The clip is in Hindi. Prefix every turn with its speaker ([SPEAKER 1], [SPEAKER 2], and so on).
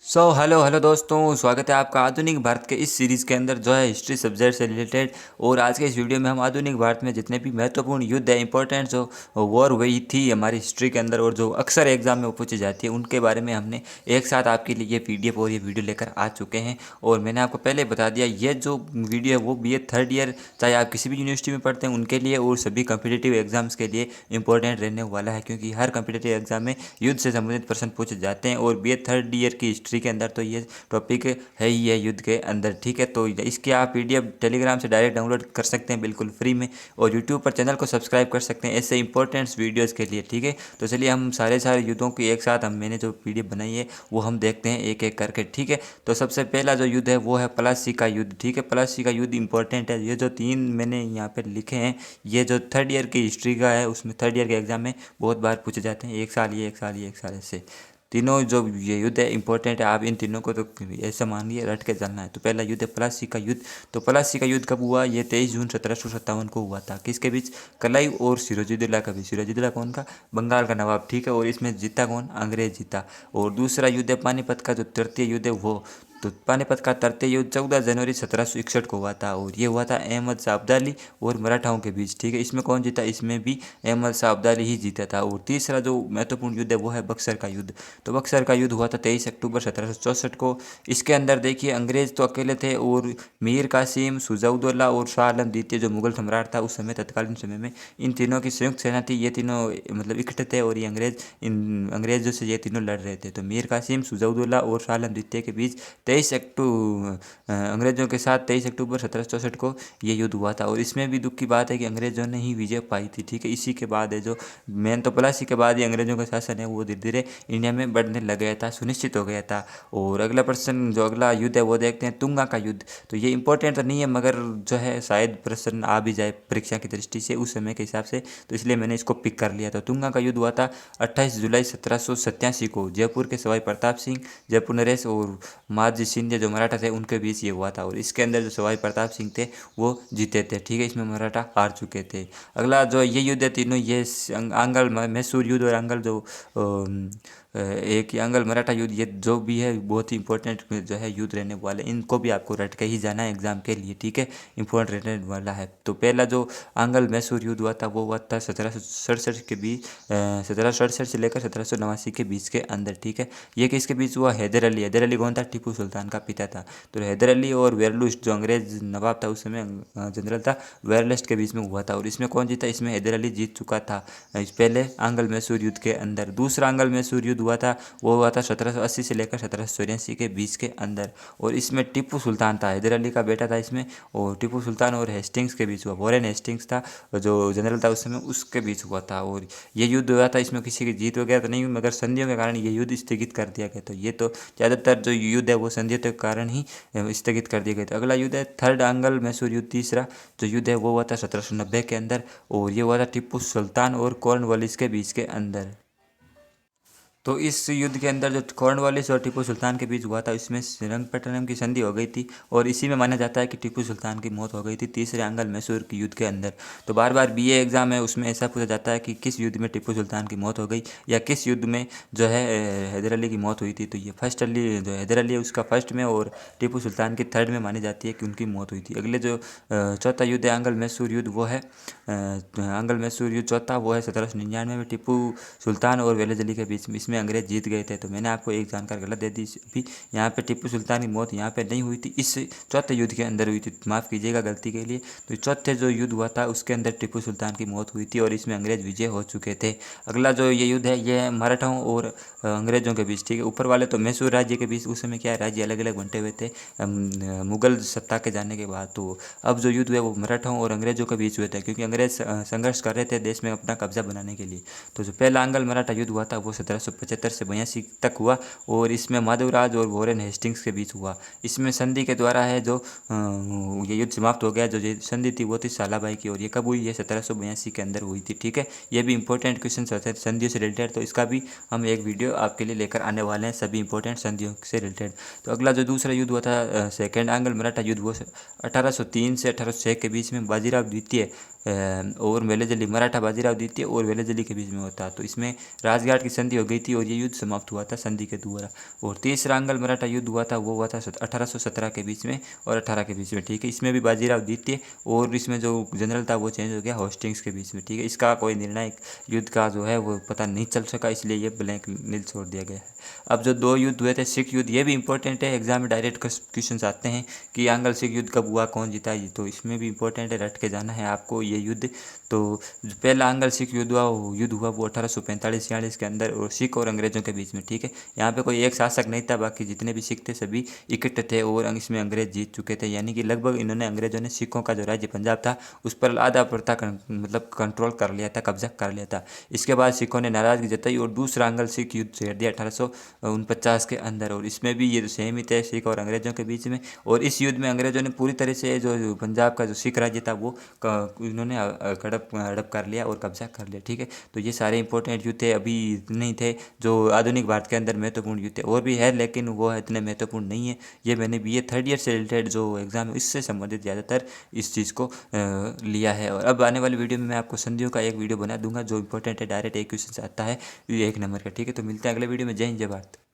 [SPEAKER 1] हेलो हेलो दोस्तों, स्वागत है आपका आधुनिक भारत के इस सीरीज़ के अंदर जो है हिस्ट्री सब्जेक्ट से रिलेटेड। और आज के इस वीडियो में हम आधुनिक भारत में जितने भी महत्वपूर्ण युद्ध है, इंपॉर्टेंट जो वॉर हुई थी हमारी हिस्ट्री के अंदर और जो अक्सर एग्जाम में पूछी जाती है, उनके बारे में हमने एक साथ आपके लिए ये पीडीएफ और ये वीडियो लेकर आ चुके हैं। और मैंने आपको पहले बता दिया, ये जो वीडियो है वो BA थर्ड ईयर, चाहे आप किसी भी यूनिवर्सिटी में पढ़ते हैं उनके लिए और सभी कम्पिटिटिव एग्जाम्स के लिए इंपॉर्टेंट रहने वाला है, क्योंकि हर कम्पिटिटिव एग्जाम में युद्ध से संबंधित प्रश्न पूछे जाते हैं। और BA थर्ड ईयर की हिस्ट्री के अंदर तो ये टॉपिक है ही है युद्ध के अंदर, ठीक है। तो इसके आप पीडीएफ टेलीग्राम से डायरेक्ट डाउनलोड कर सकते हैं बिल्कुल फ्री में, और यूट्यूब पर चैनल को सब्सक्राइब कर सकते हैं ऐसे इंपॉर्टेंट्स वीडियोस के लिए, ठीक है। तो चलिए हम सारे युद्धों की एक साथ मैंने जो पीडीएफ बनाई है वो हम देखते हैं एक एक करके, ठीक है। तो सबसे पहला जो युद्ध है वो है प्लासी का युद्ध, ठीक है। प्लासी का युद्ध इंपॉर्टेंट है। ये जो तीन मैंने यहाँ पर लिखे हैं, ये जो थर्ड ईयर की हिस्ट्री का है उसमें थर्ड ईयर के एग्जाम में बहुत बार पूछे जाते हैं। एक साल ये, एक साल ये, एक साल ऐसे तीनों जो ये युद्ध है इंपॉर्टेंट है। आप इन तीनों को तो ऐसा मानिए रट के चलना है। तो पहला युद्ध है प्लासी का युद्ध। तो प्लासी का युद्ध कब हुआ? ये 23 जून 1757 को हुआ था। किसके बीच? क्लाइव और सिराजुद्दौला के बीच। सिराजुद्दौला कौन का? बंगाल का नवाब, ठीक है। और इसमें जीता कौन? अंग्रेज जीता। और दूसरा युद्ध है पानीपत का, जो तृतीय युद्ध है वो। तो पानीपत का तृतीय युद्ध 14 जनवरी 1761 को हुआ था, और ये हुआ था अहमद शाह अब्दाली और मराठाओं के बीच, ठीक है। इसमें कौन जीता? इसमें भी अहमद शाह अब्दाली ही जीता था। और तीसरा जो महत्वपूर्ण युद्ध है वो है बक्सर का युद्ध। तो बक्सर का युद्ध हुआ था 23 अक्टूबर 1764 को। इसके अंदर देखिए अंग्रेज तो अकेले थे, और मीर कासिम, शुजाउद्दौला और शाह आलम द्वितीय जो मुगल सम्राट था उस समय, तत्कालीन समय में, इन तीनों की संयुक्त सेना थी। ये तीनों मतलब इकट्ठे थे, और ये अंग्रेजों से ये तीनों लड़ रहे थे। तो मीर कासिम, शुजाउद्दौला और शाह आलम द्वितीय के बीच अंग्रेजों के साथ 23 अक्टूबर 1764 को ये युद्ध हुआ था। और इसमें भी दुख की बात है कि अंग्रेजों ने ही विजय पाई थी, ठीक है। इसी के बाद है जो मेन तो प्लासी के बाद ही अंग्रेजों का शासन है वो धीरे धीरे इंडिया में बढ़ने लग गया था, सुनिश्चित हो गया था। और अगला प्रश्न, जो अगला युद्ध है वो देखते हैं, तुंगा का युद्ध। तो ये इंपॉर्टेंट तो नहीं है, मगर जो है शायद प्रश्न आ भी जाए परीक्षा की दृष्टि से उस समय के हिसाब से, तो इसलिए मैंने इसको पिक कर लिया। तो तुंगा का युद्ध हुआ था 28 जुलाई 1787 को। जयपुर के सवाई प्रताप सिंह, जयपुर नरेश और माजी सिंधिया जो मराठा थे उनके बीच ये हुआ था। और इसके अंदर जो सवाई प्रताप सिंह थे वो जीते थे, ठीक है। इसमें मराठा हार चुके थे। अगला जो ये युद्ध है तीनों, ये आंगल मैसूर युद्ध और आंगल जो एक आंगल मराठा युद्ध, ये जो भी है बहुत ही इंपॉर्टेंट जो है युद्ध रहने वाले। इनको भी आपको रट के ही जाना है एग्जाम के लिए, ठीक है। इंपॉर्टेंट रहने वाला है। तो पहला जो आंगल मैसूर युद्ध हुआ था वो हुआ था 1767 के बीच, 1767 से लेकर 1789 के बीच के अंदर, ठीक है। ये किसके बीच हुआ? हैदर अली। हैदर अली कौन था? टीपू सुल्तान का पिता था। तो हैदर अली और वेरलुस्ट जो अंग्रेज नवाब था उस समय, जनरल था, वेरलस्ट के बीच में हुआ था। और इसमें कौन जीता? इसमें हैदर अली जीत चुका था इस पहले आंगल मैसूर युद्ध के अंदर। दूसरा आंगल मैसूर युद्ध हुआ था वो हुआ था 1780 से लेकर 1784 के बीच के अंदर। और इसमें टीपू सुल्तान था, हैदर अली का बेटा था इसमें, और टीपू सुल्तान और हेस्टिंग्स के बीच हुआ। वॉरेन हेस्टिंग्स था जो जनरल था उस समय, उसके बीच हुआ था। और ये युद्ध हुआ था, इसमें किसी की जीत वगैरह तो नहीं हुई, मगर संधियों के कारण ये युद्ध स्थगित कर दिया गया। तो ये तो ज़्यादातर जो युद्ध है वो संधियों के कारण ही स्थगित कर दिए गए। तो अगला युद्ध है थर्ड आंगल मैसूर युद्ध। तीसरा जो युद्ध है वो हुआ था 1790 के अंदर, और ये हुआ था टीपू सुल्तान और कॉर्नवालिस के बीच के अंदर। तो इस युद्ध के अंदर जो कॉर्नवालिस और टीपू सुल्तान के बीच हुआ था, इसमें श्रीरंगपट्टनम की संधि हो गई थी, और इसी में माना जाता है कि टीपू सुल्तान की मौत हो गई थी तीसरे आंगल मैसूर के युद्ध के अंदर। तो बार बार BA एग्जाम है उसमें ऐसा पूछा जाता है कि किस युद्ध में टीपू सुल्तान की मौत हो गई, या किस युद्ध में जो है हैदर अली की मौत हुई थी। तो ये फर्स्ट अली जो हैदर अली है उसका फर्स्ट में, और टीपू सुल्तान की थर्ड में मानी जाती है कि उनकी मौत हुई थी। अगले जो चौथा युद्ध है आंगल मैसूर युद्ध, वो है आंगल मैसूर युद्ध चौथा, वो है 1799 में टीपू सुल्तान और वेलज अली के बीच में। इसमें अंग्रेज जीत गए थे। तो मैंने आपको एक जानकारी गलत दे दी अभी, यहाँ पे टीपू सुल्तान की मौत यहाँ पे नहीं हुई थी, इस चौथे युद्ध के अंदर हुई थी, माफ़ कीजिएगा गलती के लिए। तो चौथे जो युद्ध हुआ था उसके अंदर टीपू सुल्तान की मौत हुई थी, और इसमें अंग्रेज विजय हो चुके थे। अगला जो ये युद्ध है ये मराठाओं और अंग्रेजों के बीच, ठीक है। ऊपर वाले तो मैसूर राज्य के बीच, उस समय क्या है राज्य अलग अलग बंटे हुए थे मुगल सत्ता के जाने के बाद। तो अब जो युद्ध है वो मराठाओं और अंग्रेजों के बीच हुए थे, क्योंकि अंग्रेज संघर्ष कर रहे थे देश में अपना कब्जा बनाने के लिए। तो जो पहला आंगल मराठा युद्ध हुआ था वो 1775 से 82 तक हुआ, और इसमें माधवराज और वॉरेन हेस्टिंग्स के बीच हुआ। इसमें संधि के द्वारा है जो ये युद्ध समाप्त हो गया। जो ये संधि थी वो थी सालाबाई की, और ये कब हुई? ये 1782 के अंदर हुई थी, ठीक है। ये भी इंपॉर्टेंट क्वेश्चन होते हैं संधियों से रिलेटेड, तो इसका भी हम एक वीडियो आपके लिए लेकर आने वाले हैं सभी इंपॉर्टेंट संधियों से रिलेटेड। तो अगला जो दूसरा युद्ध हुआ था सेकेंड आंगल मराठा युद्ध, वो 1803 से 1806 के बीच में बाजीराव द्वितीय और वेलंजली मराठा बाजीराव द्वितीय और वेलंजली के बीच में होता। तो इसमें राजघाट की संधि हो गई थी और ये युद्ध समाप्त हुआ था संधि के द्वारा। और तीसरा अंगल मराठा युद्ध हुआ था, वो हुआ था 1817 के बीच में और 18 के बीच में, ठीक है। इसमें भी बाजीराव द्वितीय और इसमें जो जनरल था वो चेंज हो गया होस्टिंग्स के बीच में, ठीक है। इसका कोई निर्णायक युद्ध का जो है वो पता नहीं चल सका, इसलिए ये ब्लैंक नील छोड़ दिया गया है। अब जो दो युद्ध हुए थे, सिख युद्ध, ये भी इंपॉर्टेंट है, एग्जाम में डायरेक्ट क्वेश्चन आते हैं कि आंग्ल सिख युद्ध कब हुआ, कौन जीता, ये तो इसमें भी इंपॉर्टेंट है, रट के जाना है आपको ये युद्ध। तो जो पहला आंग्ल सिख युद्ध हुआ वो 1845-46 के अंदर और सिख और अंग्रेजों के बीच में, ठीक है। यहाँ पे कोई एक शासक नहीं था, बाकी जितने भी सिख थे सभी इकट्ठे थे और इसमें अंग्रेज जीत चुके थे, यानी कि लगभग इन्होंने अंग्रेजों ने सिखों का जो राज्य पंजाब था उस पर आधा प्रथा मतलब कंट्रोल कर लिया था, कब्जा कर लिया था। इसके बाद सिखों ने नाराजगी जताई और दूसरा आंग्ल सिख युद्ध छेड़ दिया 1849 के अंदर। और इसमें भी ये सेम ही थे सिख और अंग्रेजों के बीच में। और इस युद्ध में अंग्रेजों ने पूरी तरह से जो पंजाब का जो सिख राज्य था वो इन्होंने हड़प कर लिया और कब्जा कर लिया, ठीक है। तो ये सारे इंपॉर्टेंट युद्ध थे, अभी नहीं थे जो आधुनिक भारत के अंदर महत्वपूर्ण युद्ध थे, और भी है लेकिन वो इतने महत्वपूर्ण नहीं है। ये मैंने BA थर्ड ईयर से रिलेटेड जो एग्जाम है इससे संबंधित ज़्यादातर इस चीज़ को लिया है। और अब आने वाली वीडियो में मैं आपको संधियों का एक वीडियो बना दूंगा जो इंपॉर्टेंट है, डायरेक्ट एक क्वेश्चन आता है 1 नंबर का, ठीक है। तो मिलते हैं अगले वीडियो में। जय हिंद, जय भारत।